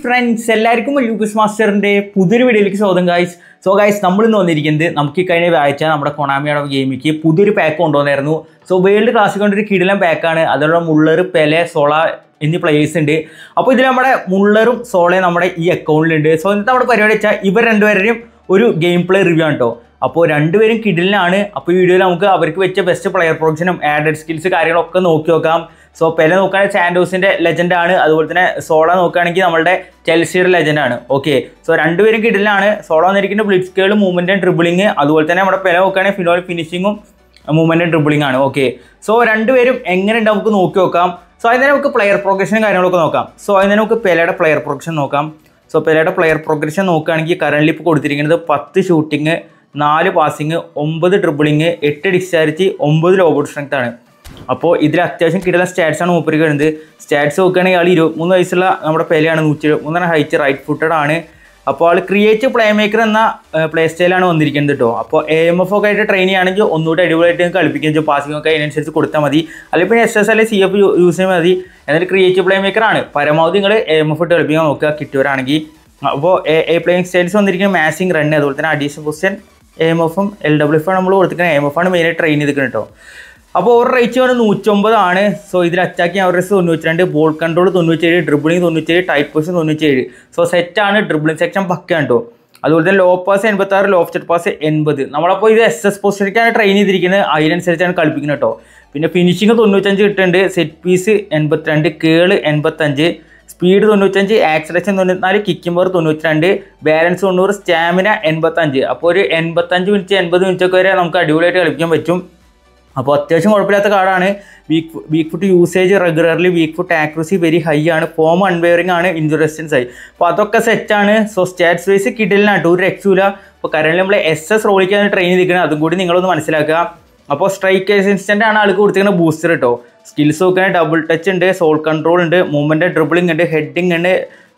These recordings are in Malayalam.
ഫ്രണ്ട്സ് എല്ലാവർക്കും ലൂക്കസ് മാസ്റ്ററിൻ്റെ പുതിയൊരു വീഡിയോയിലേക്ക് സ്വാഗതം ഗൈസ്. ഗൈസ് നമ്മളിന്ന് വന്നിരിക്കുന്നത് നമുക്ക് കഴിഞ്ഞ ആഴ്ച നമ്മുടെ കൊണാമിയുടെ ഗെയിമിക്ക് പുതിയൊരു പാക്ക് കൊണ്ടുവന്നായിരുന്നു. വേൾഡ് ക്ലാസിക് കൊണ്ടൊരു കിടിലൻ പാക്കാണ്. അതോടെ മുള്ളർ, പെലെ, സോള എന്നീ പ്ലേയേഴ്സ് ഉണ്ട്. അപ്പോൾ ഇതിൽ നമ്മുടെ മുള്ളറും സോളയും നമ്മുടെ ഈ അക്കൗണ്ടിലുണ്ട്. ഇന്നത്തെ നമ്മുടെ പരിപാടി വെച്ചാൽ ഇവർ രണ്ടുപേരുടെയും ഒരു ഗെയിം പ്ലേ റിവ്യൂ ആണ് കേട്ടോ. അപ്പോൾ രണ്ടുപേരും കിടിലാണ്. അപ്പോൾ ഈ വീഡിയോയിൽ നമുക്ക് അവർക്ക് വെച്ച ബെസ്റ്റ് പ്ലെയർ പ്രൊഡക്ഷനും ആഡഡ് സ്കിൽസ് കാര്യങ്ങളൊക്കെ നോക്കി നോക്കാം. പെലെ നോക്കുകയാണെങ്കിൽ സാൻഡോസിൻ്റെ ലെജൻഡാണ്. അതുപോലെ തന്നെ സോള നോക്കുകയാണെങ്കിൽ നമ്മുടെ ചെൽസിയുടെ ലെജൻഡാണ്. ഓക്കെ, രണ്ടുപേരും കിടിലാണ്. സോള വന്നിരിക്കുന്ന blitz curl, movement and dribbling. അതുപോലെ തന്നെ നമ്മുടെ പെലെ നോക്കുകയാണെങ്കിൽ ഫിനോൾ ഫിനിഷിങ്ങും മൂവ്മെൻറ്റ് ആൻഡ് ഡ്രിബിളിംഗ് ആണ്. ഓക്കെ, രണ്ടുപേരും എങ്ങനെയുണ്ട് നമുക്ക് നോക്കി നോക്കാം. അതിന് നമുക്ക് പ്ലെയർ പ്രോഗ്രഷനും കാര്യങ്ങളൊക്കെ നോക്കാം. അതിന് നമുക്ക് പെലയുടെ പ്ലെയർ പ്രോഗ്രഷൻ നോക്കാം. പെലയുടെ പ്ലെയർ പ്രോഗ്രഷൻ നോക്കുകയാണെങ്കിൽ കറൻറ്റ്ലി ഇപ്പോൾ കൊടുത്തിരിക്കുന്നത് 10 ഷൂട്ടിങ്, 4 പാസിങ്, 9 ഡ്രിബിളിങ്, 8 ഡിസ്ചാർജ്, 9 ലോബോട്ട് സ്ട്രെങ്ത് ആണ്. അപ്പോൾ ഇതിൽ അത്യാവശ്യം കിട്ടുന്ന സ്റ്റാറ്റ്സാണ് മൂപ്പർക്ക് വരുന്നത്. സ്റ്റാറ്റ്സ് നോക്കുകയാണെങ്കിൽ ആൾ 23 വയസ്സുള്ള നമ്മുടെ പെലെയാണ്. 173 ഹൈറ്റ്, റൈറ്റ് ഫുട്ടഡ് ആണ്. അപ്പോൾ ആൾ ക്രിയേറ്റീവ് പ്ലേ മേക്കർ എന്ന പ്ലേ സ്റ്റൈലാണ് വന്നിരിക്കുന്നത് കേട്ടോ. അപ്പോൾ AMF ഒക്കെ ആയിട്ട് ട്രെയിൻ ചെയ്യുകയാണെങ്കിൽ ഒന്നുകൂടി അടിപൊളിയായിട്ട് കളിപ്പിക്കുകയും ചെയ്യും. പാസിംഗ് ഒക്കെ അതിനനുസരിച്ച് കൊടുത്താൽ മതി. അല്ലെങ്കിൽ പിന്നെ SS അല്ലെങ്കിൽ CF യൂസ് ചെയ്യാൻ മതി. എന്നാലും ക്രിയേറ്റീവ് പ്ലേ മേക്കറാണ്. പരമാവധി നിങ്ങൾ AMF ഇട്ട് കളിപ്പിക്കാൻ നോക്കുക കിട്ടിയവരാണെങ്കിൽ. അപ്പോൾ പ്ലേയിങ് സ്റ്റൈൽസ് വന്നിരിക്കുന്നത് മാസിംഗ്, റൺ, അതുപോലെ തന്നെ അഡീഷണൽ പൊസിഷൻ AMFും LWF നമ്മൾ കൊടുത്തിരിക്കുന്നത്. AMF ആണ് മെയിനായിട്ട് ട്രെയിൻ ചെയ്തിരിക്കുന്നത് കേട്ടോ. അപ്പോൾ ഓവർ റേറ്റ് വന്ന് 109 ആണ്. ഇതിൽ attacking average 92, ball control 97, dribbling 97, tight position 97. സെറ്റാണ്. ഡ്രിബിളിംഗ് സെക്ഷൻ പക്കയാണ് കേട്ടോ. അതുപോലെ തന്നെ low pass 86, lofted pass 80. നമ്മളപ്പോൾ ഇത് SS പൊസിഷനിലേക്കാണ് ട്രെയിൻ ചെയ്തിരിക്കുന്നത്. അതിനനുസരിച്ചാണ് കളിപ്പിക്കുന്നത് കേട്ടോ. പിന്നെ ഫിനിഷിങ് 95 കിട്ടുന്നുണ്ട്, സെറ്റ് പീസ് 82, കേള് 85, speed 95, acceleration 94, kicking power 92, balance 90, stamina 85. അപ്പോൾ ഒരു 85 മിനിറ്റ് 80 മിനിറ്റ് ഒക്കെ വരെ നമുക്ക് അടിപൊളിയായിട്ട് കളിപ്പിക്കാൻ പറ്റും. അപ്പോൾ അത്യാവശ്യം കുഴപ്പമില്ലാത്ത കാർഡാണ്. Weak foot usage regularly, weak foot accuracy very high ആണ്, ഫോം അൺവെയറിംഗ് ആണ്, ഇഞ്ചുറി റെസിസ്റ്റൻസ് ആയി. അപ്പോൾ അതൊക്കെ സെറ്റാണ്. സ്റ്റാറ്റ്സ് വൈസ് കിടിലാണ് കേട്ടോ, ഒരു രക്ഷയില്ല. അപ്പോൾ കറന്റ് നമ്മൾ SS റോളിക്കാണ് ട്രെയിൻ ചെയ്തിരിക്കുന്നത്. അതും കൂടി നിങ്ങളൊന്ന് മനസ്സിലാക്കുക. അപ്പോൾ സ്ട്രൈക്ക് അസിസ്റ്റൻ്റ് ആണ് ആൾക്ക് കൊടുത്തിരിക്കുന്ന ബൂസ്റ്റർ കേട്ടോ. സ്കിൽസ് നോക്കുകയാണെങ്കിൽ ഡബിൾ ടച്ച് ഉണ്ട്, സോൾ കൺട്രോൾ ഉണ്ട്, മൂവ്മെൻറ്റ് ഡ്രിബിളിംഗ് ഉണ്ട്, ഹെഡിങ് ഉണ്ട്,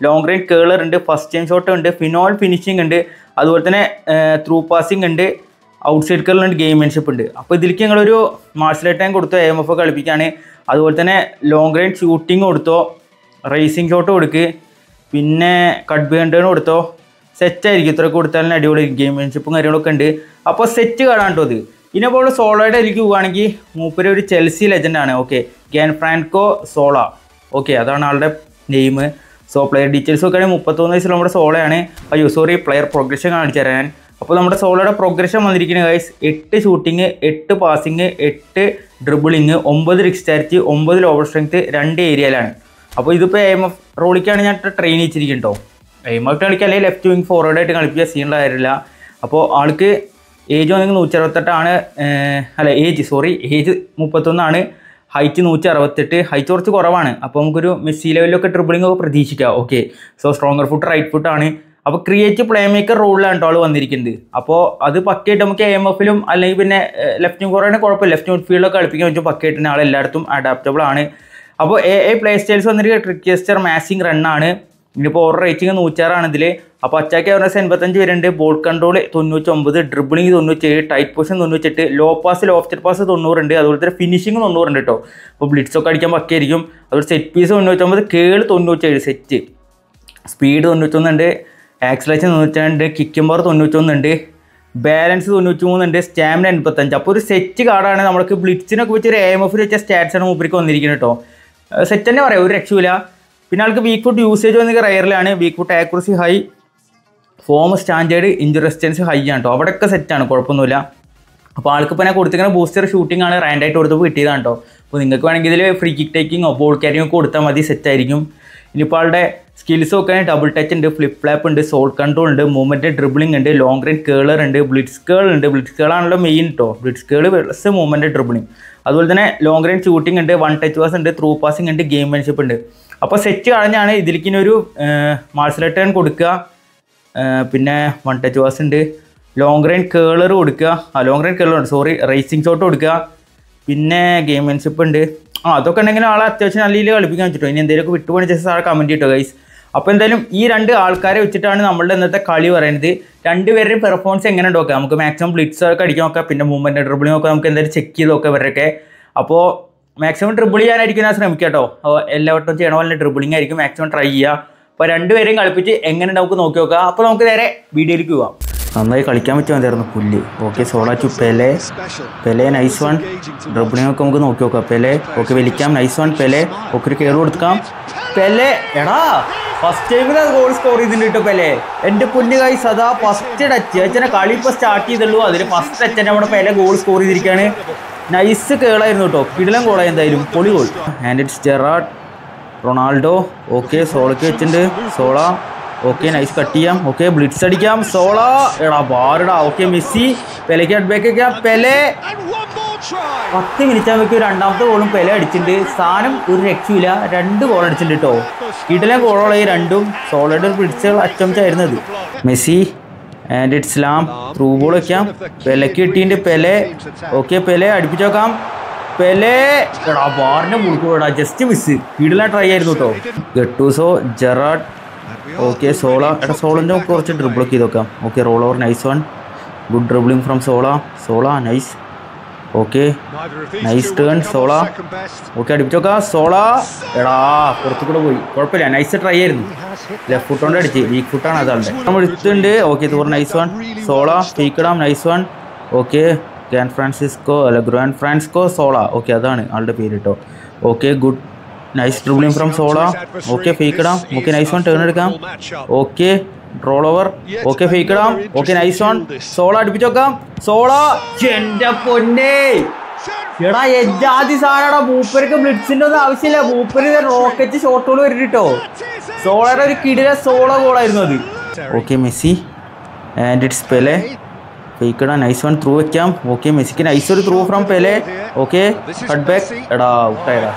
ലോങ് റേഞ്ച് കേളർ ഉണ്ട്, ഫസ്റ്റ് ടൈം ഷോട്ട് ഉണ്ട്, ഫിനോൾ ഫിനിഷിംഗ് ഉണ്ട്, അതുപോലെ തന്നെ ത്രൂ പാസിംഗ് ഉണ്ട്, ഔട്ട്സൈഡ് കേളിലുണ്ട്, ഗെയിംമാൻഷിപ്പ് ഉണ്ട്. അപ്പോൾ ഇതിലേക്ക് ഞങ്ങളൊരു മാർഷൽ ടൈം കൊടുത്തോ, AMF കളിപ്പിക്കുകയാണ്. അതുപോലെ തന്നെ ലോങ് റേഞ്ച് ഷൂട്ടിങ് കൊടുത്തോ, റേസിംഗ് ഷോട്ട് കൊടുക്ക്, പിന്നെ കട്ട് ബിഹൈൻഡ് കൊടുത്തോ. സെറ്റായിരിക്കും. ഇത്രയൊക്കെ കൊടുത്താലും അടിപൊളി ഗെയിംമാൻഷിപ്പും കാര്യങ്ങളൊക്കെ ഉണ്ട്. അപ്പോൾ സെറ്റ് കാണാൻ കേട്ടോ ഇത്. ഇതിനെപ്പോൾ സോളോയുടെ അതിലേക്ക് പോവുകയാണെങ്കിൽ മൂപ്പര് ഒരു ചെൽസി ലെജൻഡാണ്. Okay, Gianfranco Zola. Okay, അതാണ് ആളുടെ നെയിം. പ്ലെയർ ഡീറ്റെയിൽസ് ഒക്കെ ആണെങ്കിൽ 31 വയസ്സുള്ള നമ്മുടെ സോളയാണ്. പ്ലെയർ പ്രോഗ്രഷൻ കാണിച്ചു തരാൻ. അപ്പോൾ നമ്മുടെ സോളോയുടെ പ്രോഗ്രഷൻ വന്നിരിക്കുന്നത് guys 8 shooting, 8 passing, 8 dribbling, 9 discharge, 9 lower strength, 2 ഏരിയയിലാണ്. അപ്പോൾ ഇതിപ്പോൾ AMF റോളിക്കാണ് ഞാൻ ട്രെയിൻ ചെയ്തിരിക്കുന്നത് കേട്ടോ. AMF കളിക്കുക അല്ലെങ്കിൽ ലെഫ്റ്റ് വിങ് ഫോർവേഡായിട്ട് കളിപ്പിക്കുക, സീനുള്ള കാര്യമില്ല. അപ്പോൾ ആൾക്ക് ഏജ് വന്നെങ്കിൽ 168 ഏജ് 31 ആണ്. ഹൈറ്റ് 168, ഹൈറ്റ് കുറച്ച് കുറവാണ്. അപ്പോൾ നമുക്കൊരു മെസ്സി ലെവലിലൊക്കെ ട്രിബിളിംഗ് ഒക്കെ പ്രതീക്ഷിക്കാം. ഓക്കെ, സ്ട്രോങ്ങർ ഫുട്ട്, റൈറ്റ് ഫുട്ടാണ്. അപ്പോൾ ക്രിയേറ്റീവ് പ്ലേ മേക്കർ റോളിലാണ് കേട്ടോ ആൾ വന്നിരിക്കുന്നത്. അപ്പോൾ അത് പക്കയായിട്ട് നമുക്ക് AMFലും അല്ലെങ്കിൽ പിന്നെ ലെഫ്റ്റ് വിങ് ഫോർവേഡിന് കുഴപ്പമില്ല, ലെഫ്റ്റ് മിഡ്ഫീൽഡൊക്കെ കളിപ്പിക്കാൻ പറ്റും. പക്കയായിട്ട് ആൾ എല്ലായിടത്തും അഡാപ്റ്റബിൾ ആണ്. അപ്പോൾ പ്ലേ സ്റ്റൈൽസ് വന്നിരിക്കുന്നത് ട്രിക്കിയസ്റ്റർ, മാസിംഗ്, റണ്ണാണ്. ഇനിയിപ്പോൾ ഓവർ റേറ്റിംഗ് 106 ആണ് ഇതിൽ. അപ്പോൾ അറ്റാക്ക് അവറേജ് 85 വരുന്നുണ്ട്, ball control 99, dribbling 97, tight position 98, low pass, lofted pass 90 ഉണ്ട്. അതുപോലെ തന്നെ ഫിനിഷിംഗ് 90 ഉണ്ട് കേട്ടോ. അപ്പോൾ ബ്ലിറ്റ്സ് ഒക്കെ അടിക്കാൻ പക്കയായിരിക്കും. അതുപോലെ സെറ്റ് പീസ് 99, കേൾ 97, സെറ്റ് സ്പീഡ് 91 ഉണ്ട്, ആക്സലേഷൻ 92, കിക്കിംഗ് പവർ 91 ഉണ്ട്, ബാലൻസ് 93 ഉണ്ട്, സ്റ്റാമിന 85. അപ്പോൾ ഒരു സെറ്റ് കാർഡാണ്. നമുക്ക് ബ്ലിറ്റ്സിനൊക്കെ വെച്ച് ഒരു AMFൽ വെച്ച സ്റ്റാറ്റ്സാണ് മൂപ്പർക്ക് വന്നിരിക്കുന്നത് കേട്ടോ. സെറ്റ് തന്നെ പറയാം, ഒരു രക്ഷയില്ല. പിന്നെ ആൾക്ക് വീക്ക് ഫുട്ട് യൂസേജ് വന്നിട്ട് റയറിലാണ്. Weak foot accuracy high, form standard, injury resistance high ആണ് കേട്ടോ. അവിടെയൊക്കെ സെറ്റാണ്, കുഴപ്പമൊന്നുമില്ല. അപ്പോൾ ആൾക്ക് ഇപ്പോൾ ഞാൻ കൊടുത്തിരിക്കുന്ന ബൂസ്റ്റർ ഷൂട്ടിംഗ് ആണ്, റാൻഡായിട്ട് കൊടുത്തപ്പോൾ കിട്ടിയതാണ് കേട്ടോ. അപ്പോൾ നിങ്ങൾക്ക് വേണമെങ്കിൽ ഇതിൽ ഫ്രീ കിക്ക് ടേക്കിങ്ങോ ബോൾ ക്യാരിങ്ങോ ഒക്കെ കൊടുത്താൽ മതി, സെറ്റായിരിക്കും. ഇനിയിപ്പോൾ ആളുടെ സ്കിൽസ് ഒക്കെ ഡബിൾ ടച്ച് ഉണ്ട്, ഫ്ലിപ്പ് ഫ്ലാപ്പ് ഉണ്ട്, സോൾ കൺട്രോൾ ഉണ്ട്, മൂവ്മെൻറ്റ് ഡ്രിബിളിംഗ് ഉണ്ട്, ലോങ് റേഞ്ച് കേളർ ഉണ്ട്, ബ്ലിറ്റ്സ് കേൾ ഉണ്ട്. ബ്ലിറ്റ്സ് കേളാണല്ലോ മെയിൻ കേട്ടോ. ബ്ലിറ്റ്സ് കേൾ പ്ലസ് മൂവ്മെൻറ്റ് ഡ്രിബിളിംഗ്. അതുപോലെ തന്നെ ലോങ് റേഞ്ച് ഷൂട്ടിംഗ് ഉണ്ട്, 1 ടച്ച് പാസ് ഉണ്ട്, ത്രൂ പാസിംഗ് ഉണ്ട്, ഗെയിംമാൻഷിപ്പ് ഉണ്ട്. അപ്പോൾ സെറ്റ് കളഞ്ഞാണ് ഇതിലേക്ക് ഒരു മാർഷൽ ടേൺ കൊടുക്കുക, പിന്നെ 1 ടച്ച് പാസ് ഉണ്ട്, ലോങ് റേഞ്ച് കേളർ കൊടുക്കുക, ലോങ് റേഞ്ച് കേളർ ഉണ്ട്, റേസിംഗ് ഷോട്ട് കൊടുക്കുക, പിന്നെ ഗെയിംമാൻഷിപ്പ് ഉണ്ട്. അതൊക്കെ ഉണ്ടെങ്കിൽ ആളെ അത്യാവശ്യം നല്ല രീതിയിൽ കളിപ്പിക്കാൻ വെച്ചിട്ടോ. ഇനി എന്തെങ്കിലുമൊക്കെ വിട്ടുപോയി ജസ്റ്റ് ആളെ കമൻറ്റ് ചെയ്തിട്ടോ ഗൈസ്. അപ്പോൾ എന്തായാലും ഈ 2 ആൾക്കാരെ വെച്ചിട്ടാണ് നമ്മളുടെ ഇന്നത്തെ കളി പറയുന്നത്. രണ്ടുപേരുടെയും പെർഫോമൻസ് എങ്ങനെ നോക്കാം, നമുക്ക് മാക്സിമം ബ്ലിറ്റ്സ് ഒക്കെ അടിക്കാൻ നോക്കാം, പിന്നെ മൂവ്മെൻറ്റ് ഡ്രിബിളിംഗ് ഒക്കെ നമുക്ക് എന്തായാലും ചെക്ക് ചെയ്ത് നോക്കാം ഇവരൊക്കെ. അപ്പോൾ മാക്സിമം ഡ്രിബിൾ ചെയ്യാനായിരിക്കും ഞാൻ ശ്രമിക്കാം കേട്ടോ. എല്ലാ വട്ടം ചെയ്യണ പോലെ ഡ്രിബിളിംഗ് ആയിരിക്കും മാക്സിമം ട്രൈ ചെയ്യുക. അപ്പോൾ രണ്ടുപേരെയും കളിപ്പിച്ച് എങ്ങനെ നമുക്ക് നോക്കി നോക്കാം. അപ്പോൾ നമുക്ക് നേരെ വീഡിയോയിലേക്ക് പോവാം. നന്നായി കളിക്കാൻ പറ്റും മതിയായിരുന്നു പുല്ല്. Okay Zola to Pele. Pele nice one. ഡ്രിബിളിങ്ങൊക്കെ നമുക്ക് നോക്കി നോക്കാം. പെലെ ഓക്കെ വലിക്കാം. Nice one Pele. ഓക്കെ ഒരു കെയർ കൊടുക്കാം. പെലെ എടാ ഫസ്റ്റ് ടൈമിൽ അത് ഗോൾ സ്കോർ ചെയ്തിട്ടുണ്ട് കേട്ടോ പെലെ. എൻ്റെ പുല്ല് ഗൈസ് അതാ ഫസ്റ്റ് ടച്ച് അച്ഛനെ കളി ഇപ്പോൾ സ്റ്റാർട്ട് ചെയ്തുള്ളൂ. അതിൽ ഫസ്റ്റ് ടച്ച് നമ്മുടെ പെലെ ഗോൾ സ്കോർ ചെയ്തിരിക്കുകയാണ്. നൈസ് കേളായിരുന്നു കേട്ടോ. കിടിലൻ ഗോളായി എന്തായാലും പൊളി goal. And it's Gerrard. Ronaldo okay സോളയ്ക്ക് വെച്ചിട്ടുണ്ട്. സോള ഓക്കെ നൈസ് കട്ട് ചെയ്യാം. ഓക്കെ ബ്ലിറ്റ്സ് അടിക്കാം. സോള എടാ ബാരടാ. ഓക്കെ മെസ്സി പെലെക്ക് അഡ്ബാക്ക് വയ്ക്കാം. പെലെ 10 മിനിറ്റ് ആകുമ്പോൾ രണ്ടാമത്തെ ഗോളും പെലെ അടിച്ചിട്ടുണ്ട്. സ്ഥാനം ഒരു രക്ഷയില്ല. 2 ഗോൾ അടിച്ചിട്ടുണ്ട് കേട്ടോ. കിടിലൻ ഗോളുകളായി രണ്ടും. സോളയുടെ ബ്ലിറ്റ്സ് അറ്റംപ്റ്റ് ആയിരുന്നത്. മെസ്സി ആൻഡ് ഇറ്റ്സ് ലാം. ത്രൂ ബോൾ വയ്ക്കാം. പെലെക്ക് കിട്ടിയിട്ടുണ്ട്. പെലെ ഓക്കെ പെലെ അടുപ്പിച്ച് നോക്കാം. പെലെ എടാ ബാറിനെ മുടുക്കൂടാ ജസ്റ്റ് മിസ്. കിടിലൻ ട്രൈ ആയിരുന്നു കേട്ടോ. ഗട്ടൂസോ ജെറാഡ് ഓക്കെ സോള എടാ സോളിൻ്റെ കുറച്ച് ഡ്രിബിളൊക്കെ ചെയ്ത് നോക്കാം. Okay roll over nice one. Good dribbling from Zola. Zola nice. Okay nice turn Zola. Okay അടുപ്പിച്ച് നോക്കാം. സോള എടാ പുറത്തു കൂടെ പോയി. കുഴപ്പമില്ല നൈസ് ട്രൈ ആയിരുന്നു. ലെഫ്റ്റ് ഫുട്ട് കൊണ്ട് അടിച്ച് വീക്ക് ഫുട്ടാണ് അതാളുടെ. നമ്മൾ എടുത്തിട്ടുണ്ട്. Okay Thor nice one. Zola ഫേക്കിടാം. Nice one. Okay grand Francisco Zola. Okay അതാണ് ആളുടെ പേര് കേട്ടോ. Okay good nice dribbling from Zola. Okay fake ഇടാം. ഓക്കെ നൈസ് വൺ ടേൺ എടുക്കാം. Okay roll over. Okay fake ഇടാം. Okay nice one. സോള അടുപ്പിച്ച് നോക്കാം. സോള എൻ്റെ പൊന്നേ എടാ എജാതി സാധനടാ. മൂപ്പർക്ക് ബ്ലിറ്റ്സിൻ്റെ ഒന്നും ആവശ്യമില്ല. മൂപ്പര് റോക്കറ്റ് ഷോട്ടുകൾ വരും കേട്ടോ. സോളയുടെ ഒരു കിടില സോള ഗോളായിരുന്നു അത്. Okay Messi and it's Pele. Fake ഇടാം. നൈസ് വൺ ത്രൂ വയ്ക്കാം. ഓക്കെ മെസ്സിക്ക് നൈസ് ഒരു through from Pele. Okay cut back എടാ ഔട്ടായടാ.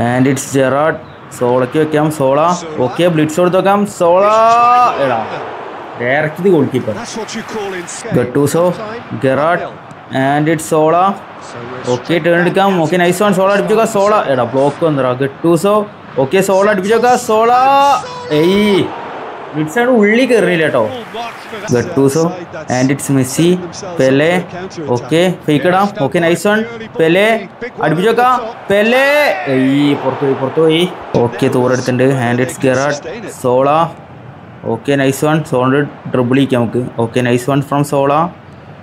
And it's Gerrard. സോളയ്ക്ക് വെക്കാം. സോള ഓക്കെ ബ്ലിറ്റ്സ് കൊടുത്ത് വെക്കാം. സോള എടാ direct goalkeeper. Gattuso Gerrard and it's Zola. Okay turn എടുക്കാം. Okay nice one. സോള അടുപ്പിച്ച് വെക്കാം. സോള എടാ ബ്ലോക്ക് വന്നടാ. ഗട്ടൂസോ ഓക്കെ സോള അടുപ്പിച്ച് വെക്കാം. സോള ഏയ് ബ്ലിറ്റ്സാണ് ഉള്ളി കയറിയില്ല കേട്ടോ. Gattuso and it's Messi. Pele okay fake ഇടാം. Okay nice one. പെലെ അടുപ്പിച്ച് വെക്കാം. പെലെ ഈ പുറത്തു പോയി. ഓക്കെ തോറെടുത്തിട്ടുണ്ട്. And it's Gerrard. Zola okay nice one. സോളിൻ്റെ ഡ്രിബിൾ ചെയ്യിക്കാം നമുക്ക്. Okay nice one from Zola.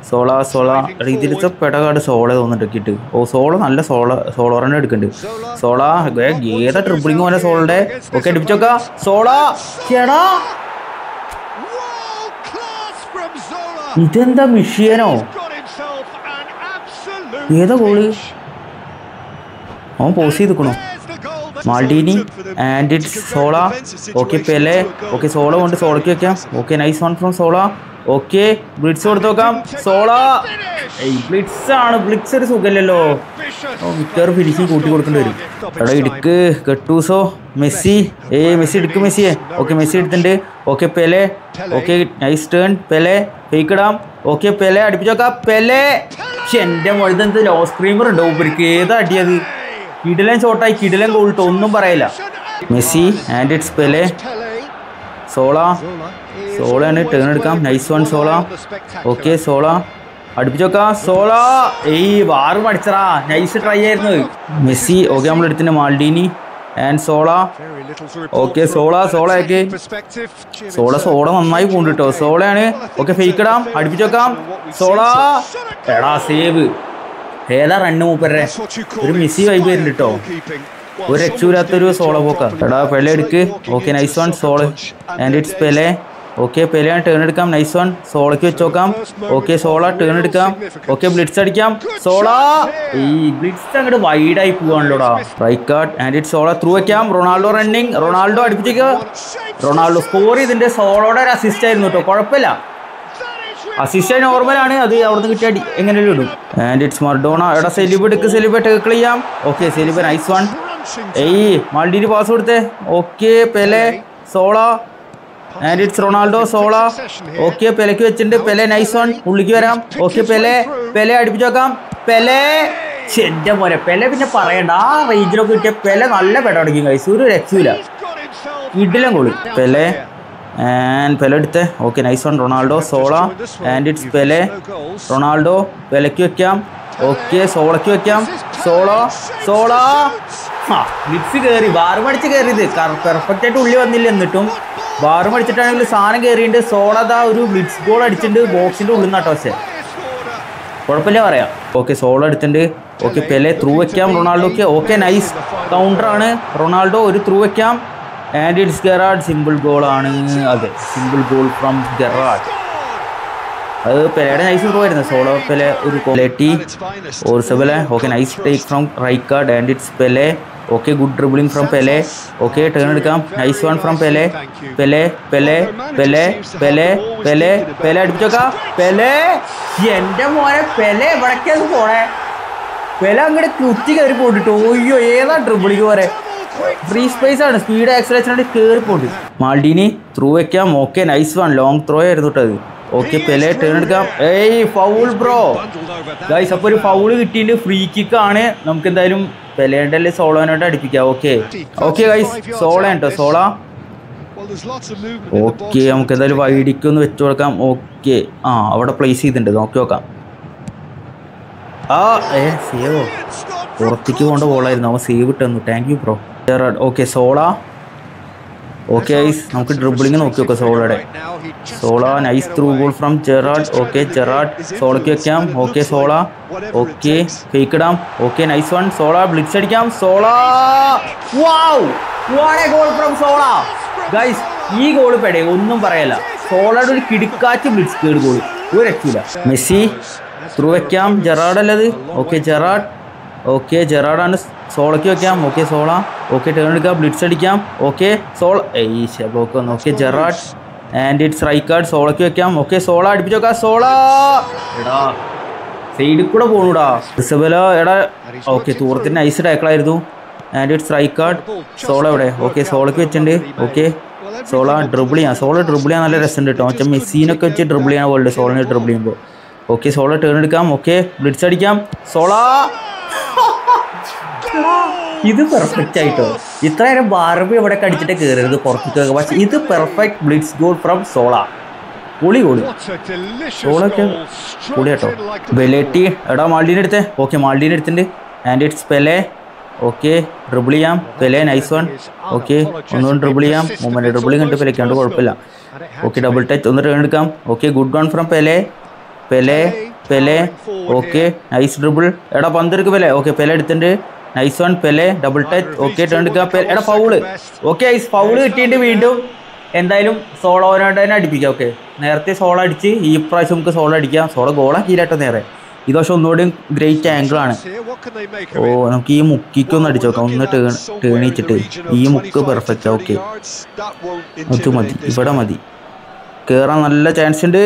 Zola ഇതിലത്തെ പെടകാട് സോള തോന്നിട്ട്. ഓ സോള നല്ല സോളോ റൺ എടുക്കുന്നുണ്ട്. സോള ഏതാ ട്രിബിളിങ് പോലെ സോളുടെ. ഓക്കെ അടുപ്പിച്ച് വെക്കാം. സോള ചേടാ ഇതെന്താ മിഷിയനോ ഏതാ ഗോള്. അവൻ പോസ് ചെയ്തിക്കണോ. Maldini and it's Zola. Okay Pele. Okay Zola കൊണ്ട് സോളയ്ക്ക് വെക്കാം. Okay nice one from Zola. Okay blitz കൊടുത്ത് നോക്കാം. സോള ബ്ലിറ്റ്സ് ആണ്. ബ്ലിറ്റ്സ് ഒരു സുഖമില്ലല്ലോ. മിക്കവാറും ഫിനിഷിങ് കൂട്ടി കൊടുക്കേണ്ടി വരും. എടാ ഇടുക്ക്. ഗട്ടൂസോ മെസ്സി മെസ്സി എടുക്ക് മെസ്സിയെ. ഓക്കെ മെസ്സി എടുത്തിട്ടുണ്ട്. Okay Pele. Okay nice turn. Pele fake ഇടാം. ഓക്കെ പെലെ അടുപ്പിച്ച് നോക്കാം. പെലെ എൻ്റെ മുഴുവൻ ലോ സ്ക്രീമർ ഉണ്ടോ ഇവർക്ക്. ഏതാ അടിയത്. കിടിലൻ ഷോട്ടായി കിടിലൻ ഗോൾ ഇട്ടോ ഒന്നും പറയില്ല. Messi and it's Pele. സോളയാണ് ടേൺ എടുക്കാം. Nice one Zola. Okay Zola അടുപ്പിച്ച് നോക്കാം. സോള വാറ് മടിച്ചറാ. നൈസ് ട്രൈ ആയിരുന്നു. മെസ്സി ഓക്കെ നമ്മൾ എടുത്തിട്ടുണ്ട്. Maldini and Zola. ഓക്കെ സോളയൊക്കെ സോള നന്നായി പോണ്ട് കേട്ടോ. സോളയാണ്. ഓക്കെ ഫേക്ക് ഇടാം. അടുപ്പിച്ച് വെക്കാം. സോള എടാ സേവ്. ഏതാ റണ്ണ് മൂപ്പരെ. ഒരു മെസ്സി വൈബ് വരുന്നുണ്ട് കേട്ടോ. ഒരു രക്ഷയില്ലാത്തൊരു സോള പോക്ക. എടാ പെലെ എടുക്ക്. Okay nice one. Zola and it's Pele. Okay പെലെയാണ് ടേൺ എടുക്കാം. Nice one. സോളയ്ക്ക് വെച്ച് നോക്കാം. ഓക്കെ സോള ടേൺ എടുക്കാം. ഓക്കെ ബ്ലിറ്റ്സ് അടിക്കാം. സോള ബ്ലിറ്റ്സ് അങ്ങോട്ട് വൈഡായി പോവാണല്ലോടാ. Right card and it's Zola through വയ്ക്കാം. Ronaldo running. റൊണാൾഡോ അടുപ്പിച്ചേക്ക്. റൊണാൾഡോ സ്കോർ ചെയ്തിൻ്റെ സോളോടെ ഒരു അസിസ്റ്റ് ആയിരുന്നു കേട്ടോ. കുഴപ്പമില്ല. അസിസ്റ്റ് നോർമലാണ്. അത് അവിടെ നിന്ന് കിട്ടിയ എങ്ങനെയും ഇടും. And it's Maradona. എടാ സെലിബ് എടുക്ക്. സെലിബ് ടേക്കിൾ ചെയ്യാം. ഓക്കെ സെലിബ് നൈസ് വൺ. മാൾഡീനി പാസ് കൊടുത്തേ. Okay Pele. Zola and it's Ronaldo. Zola okay പെലെക്ക് വെച്ചിട്ടുണ്ട്. Pele nice one. ഉള്ളിക്ക് വരാം. ഓക്കെ പെലെ അടുപ്പിച്ച് വെക്കാം. പെലെ എൻ്റെ പോലെ പെലെ പിന്നെ പറയണ്ട. ആ റേഞ്ചിലൊക്കെ കിട്ടിയ പെലെ നല്ല പെട അടിക്കും. കഴിച്ചു ഒരു രക്ഷയില്ല. ഇഡിലും ഗോളി. പെലെ ആൻഡ് പെലെ എടുത്തേ. Okay nice one. Ronaldo. Zola and it's Pele. Ronaldo പെലെക്ക് വെക്കാം. ഓക്കെ സോളയ്ക്ക് വെക്കാം. സോള ബ്ലിറ്റ്സ് കയറി ബാറും അടിച്ച് കയറിയത് പെർഫെക്റ്റ് ആയിട്ട് ഉള്ളി വന്നില്ല. എന്നിട്ടും ബാറും അടിച്ചിട്ടാണെങ്കിൽ സാധനം കയറിയിട്ടുണ്ട്. സോളതാ ഒരു ബ്ലിറ്റ്സ് ഗോൾ അടിച്ചിട്ടുണ്ട് ബോക്സിൻ്റെ ഉള്ളിൽ നിന്നാട്ടോ. പക്ഷേ കുഴപ്പമില്ല പറയാം. ഓക്കെ സോളോ അടിച്ചിട്ടുണ്ട്. ഓക്കെ പെലെ ത്രൂ വയ്ക്കാം റൊണാൾഡോക്ക്. ഓക്കെ നൈസ് കൗണ്ടറാണ്. റൊണാൾഡോ ഒരു ത്രൂ വയ്ക്കാം. And it's Gerrard. സിമ്പിൾ ഗോളാണ്. അതെ സിമ്പിൾ ഗോൾ ഫ്രം ഗെറാഡ്. അത് പെലയുടെ നൈസ് ത്രൂ ആയിരുന്നു. സോളോ പെലെ ഒരു ക്വാളിറ്റി ഓർസബലെ. Okay nice take from Rijkaard and it's Pele. Okay good dribbling from Pele. Okay turn എടുക്കാം. Nice one from Pele. Pele Pele Pele Pele Pele Pele അടുപ്പിച്ചോക്കാം. പെലെ എൻ്റെ മോനെ പെലെ എവിടേക്കാണ് പോണേ. പെലെ അങ്ങോട്ട് കുത്തി കയറി പോട്ടിട്ടോ. അയ്യോ ഏതാ ഡ്രിബിളിങ് പോലെ ഫ്രീ സ്പേസ് ആണ്. സ്പീഡ് ആക്സിലേഷനായിട്ട് കയറി പോട്ട്. മാൾഡീനി ത്രൂ വയ്ക്കാം. Okay nice one long throw ആയിരുന്നു കേട്ടോ അത്. ഓക്കെ പെലെ ടേൺ എടുക്കാം. ഏയ് ഫൗൾ ബ്രോ ഗൈസ്. അപ്പോൾ ഒരു ഫൗള് കിട്ടിയിട്ട് ഫ്രീ കിക്ക് ആണ്. നമുക്ക് എന്തായാലും പെലേൻ്റെ അല്ലേ സോളോനായിട്ട് അടുപ്പിക്കാം. ഓക്കെ ഓക്കെ ഗൈസ് സോള കേട്ടോ സോള. ഓക്കെ നമുക്ക് എന്തായാലും വൈഡിക്ക് ഒന്ന് വെച്ച് കൊടുക്കാം. ഓക്കെ അവിടെ പ്ലേസ് ചെയ്തിട്ടുണ്ട് നോക്കി നോക്കാം. സേവോ പുറത്തേക്ക് പോകേണ്ട ബോളായിരുന്നു. അവൻ സേവ് ഇട്ടു. Thank you bro. Okay Zola. Okay guys നമുക്ക് ഡ്രിബിളിങ് നോക്കി നോക്കാം സോളയുടെ. Zola nice through goal from Gerrard. Okay Gerrard സോളയ്ക്ക് വെക്കാം. Okay Zola. ഓക്കെ ഫേക്ക് ഇടാം. Okay nice one. Zola blitz അടിക്കാം. Zola wow what a goal from Zola guys. ഈ ഗോൾ പെടെ ഒന്നും പറയല്ല. സോളയുടെ ഒരു കിടുക്കാച്ച് ബ്ലിറ്റ്സ് കേട് ഗോൾ ഒരു രക്ഷയില്ല. മെസ്സി ത്രൂ വെക്കാം. ജെറാഡ് അല്ലത്. Okay Gerrard. ഓക്കെ ജെറാഡാണ്. സോളയ്ക്ക് വെക്കാം. Okay Zola. ഓക്കെ ടേൺ എടുക്കാം. ബ്ലിറ്റ്സ് അടിക്കാം. ഓക്കെ സോള ബ്ലോക്ക് വന്നു. Okay Gerrard and it's Rijkaard. സോളയ്ക്ക് വെക്കാം. ഓക്കെ സോള അടുപ്പിച്ച് വെക്കാം. സോള എടാ സൈഡിൽ കൂടെ പോണൂടാ ഇസബല എടാ. ഓക്കെ തൂറത്തിന് നൈസ് ടാക്കിളായിരുന്നു. And it's Rijkaard. സോള എവിടെ. ഓക്കെ സോളയ്ക്ക് വെച്ചിട്ടുണ്ട്. ഓക്കെ സോള ഡ്രിബിൾ ചെയ്യാം. സോള ഡ്രിബിൾ ചെയ്യാൻ നല്ല രസമുണ്ട് കേട്ടോ. മറ്റേ മെസ്സിനൊക്കെ വെച്ച് ഡ്രിബിൾ ചെയ്യാൻ വേൾഡ് സോളിനെ ഡ്രിബിൾ ചെയ്യുമ്പോൾ. ഓക്കെ സോള ടേൺ എടുക്കാം. ഓക്കെ ബ്ലിറ്റ്സ് അടിക്കാം. സോള ഇത് പെർഫെക്റ്റ് ആയിട്ടോ. ഇത്ര നേരം ബാർബി ഇവിടെ കടിച്ചിട്ട് കയറരുത് പുറത്തേക്ക്. പക്ഷെ ഇത് perfect blitz goal from Zola. പൊളി ഗോളി. സോളൊക്കെ പൊളി കേട്ടോ. ബെലേറ്റി എടാ മാൾഡീനെ എടുത്തേ. ഓക്കെ മാൾഡീനെ എടുത്തിട്ടുണ്ട്. And it's Pele. Okay dribble ചെയ്യാം. Pele nice one. ഓക്കെ ഒന്നുകൊണ്ട് ഡ്രിബിൾ ചെയ്യാം. മൂമെന്റ് ഡ്രിബിളിങ് കണ്ട് പെലക്കാണ്ട് കുഴപ്പമില്ല. ഓക്കെ ഡബിൾ ടച്ച് ഒന്ന് ടേൺ എടുക്കാം. Okay good one from Pele. Pele Pele okay nice dribble. എടാ പന്തെടുക്ക് പെലെ. ഓക്കെ പെലെ എടുത്തിട്ടുണ്ട്. Nice one Pele double touch. Okay turn എടുക്കുക. എടാ ഫൗള്. ഓക്കെ ഫൗള് കിട്ടിയിട്ട് വീണ്ടും എന്തായാലും സോളോനായിട്ട് തന്നെ അടിപ്പിക്കാം. ഓക്കെ നേരത്തെ സോള അടിച്ച് ഈ പ്രാവശ്യം നമുക്ക് സോളോ അടിക്കാം. സോളോ ഗോളാക്കിയില്ലാട്ടോ നേരെ. ഇത് പക്ഷെ ഒന്നുകൂടി ഗ്രേറ്റ് ആംഗിളാണ്. ഓ നമുക്ക് ഈ മുക്കിക്കൊന്ന് അടിച്ചു നോക്കാം. ഒന്ന് ടേണിച്ചിട്ട് ഈ മുക്ക് പെർഫെക്റ്റ്. ഓക്കെ അത് മതി. ഇവിടെ മതി. കേറാൻ നല്ല ചാൻസ് ഉണ്ട്.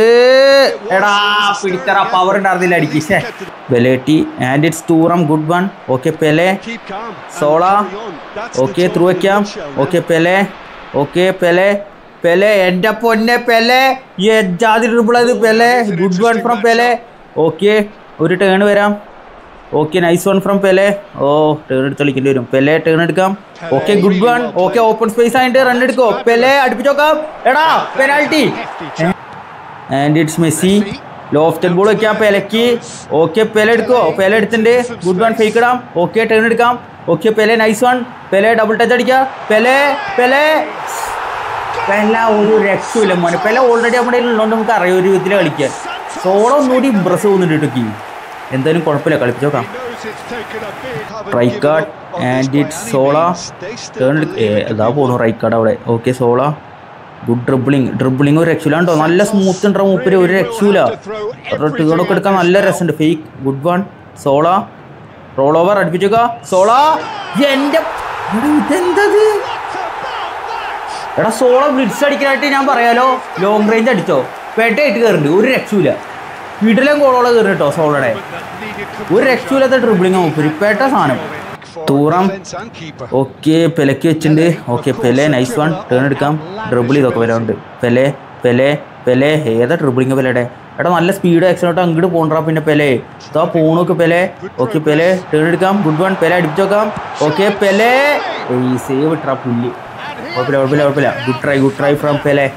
എടാ പിടിക്കറ പവർ ഉണ്ടായിരുന്നില്ല അടിക്ക്. Belletti and it's Thuram good one. Okay Pele Zola. Okay through വയ്ക്കാം. Okay Pele. Okay Pele Pele എൻ്റെ പൊന്നെ പെലെ ജാതി ട്രിപ്പിളത് Pele. Good one from Pele. Okay ഒരു ടേൺ വരാം. Okay nice one from Pele. ഓ ടേൺ എടുത്ത് കളിക്കേണ്ടി വരും. പെലെ ടേൺ എടുക്കാം. Okay good one. Okay open space ആയിട്ട് റൺ എടുക്കോ. പെലെ അടുപ്പിച്ചോക്കാം. എടാ penalty. And it's Messi. Lofted ball വെക്കാം പെലക്ക്. Okay Pele എടുക്കോ. പെലെ എടുത്തിട്ടുണ്ട്. ഗുഡ് വൺ ഫേക്ക് ഇടാം. ഓക്കെ ടേൺ എടുക്കാം. Okay Pele nice one. Pele double touch അടിക്കാം. പെലെ പെലെ പെല ഒരു രക്ഷയില്ല മോനെ. പെല ഓൾറെഡി നമ്മുടെ ഉള്ളതുകൊണ്ട് നമുക്ക് അറിയാം ഒരു വിധത്തിൽ കളിക്കാൻ. സോളോ ഒന്നുകൂടി ഇമ്പ്രസ് പോകുന്നുണ്ട് കേട്ടോ. എന്തായാലും കുഴപ്പമില്ല കളിപ്പിച്ചോക്കാം. Rijkaard and it Zola turn ഇതാ പോണു റൈക്കാർഡ് അവിടെ. ഓക്കെ സോള ഗുഡ് ഡ്രിബിളിങ് ഒരു രക്ഷയില്ല കേട്ടോ. നല്ല സ്മൂത്ത് ഉണ്ടാവും മൂപ്പര്. ഒരു രക്ഷയില്ല. ടേണൊക്കെ എടുക്കാൻ നല്ല രസമുണ്ട്. Fake good one. Zola roll over അടുപ്പിച്ചോക്ക. സോള എൻ്റെ ഇതെന്തത് എടാ. സോളോ ബ്ലിറ്റ്സ് അടിക്കാനായിട്ട് ഞാൻ പറയാലോ ലോങ് റേഞ്ച് അടിച്ചോ. പെട്ടായിട്ട് കയറുന്നുണ്ട്. ഒരു രക്ഷയില്ല. വീട്ടിലും ഗോളോളം കയറി കേട്ടോ സോളോടെ. ഒരു രക്ഷയില്ലാത്ത ഡ്രിബിളിങ് മൂപ്പര്. പേട്ട സാധനം. തൂറാം. ഓക്കെ പെലക്ക് വെച്ചിട്ടുണ്ട്. Okay Pele nice one. Turn എടുക്കാം. ഡ്രിബിൾ ഇതൊക്കെ വരാറുണ്ട്. പെലെ പെലെ പെലെ ഏതാ ഡ്രിബിളിങ് പെലയുടെ. എടാ നല്ല സ്പീഡ് ആക്സിഡന്റ് അങ്ങോട്ട് പോണ്ടാ. പിന്നെ പെലെ ഇതാ പോണോക്ക് പെലെ. ഓക്കെ പെലെ ടേൺ എടുക്കാം. Good one. പെലെ അടിച്ചു നോക്കാം. ഓക്കെ പെലെ സേവ് ഇട്ടാ പുല്ല്. കുഴപ്പമില്ല കുഴപ്പമില്ല കുഴപ്പമില്ല. Good try from Pele.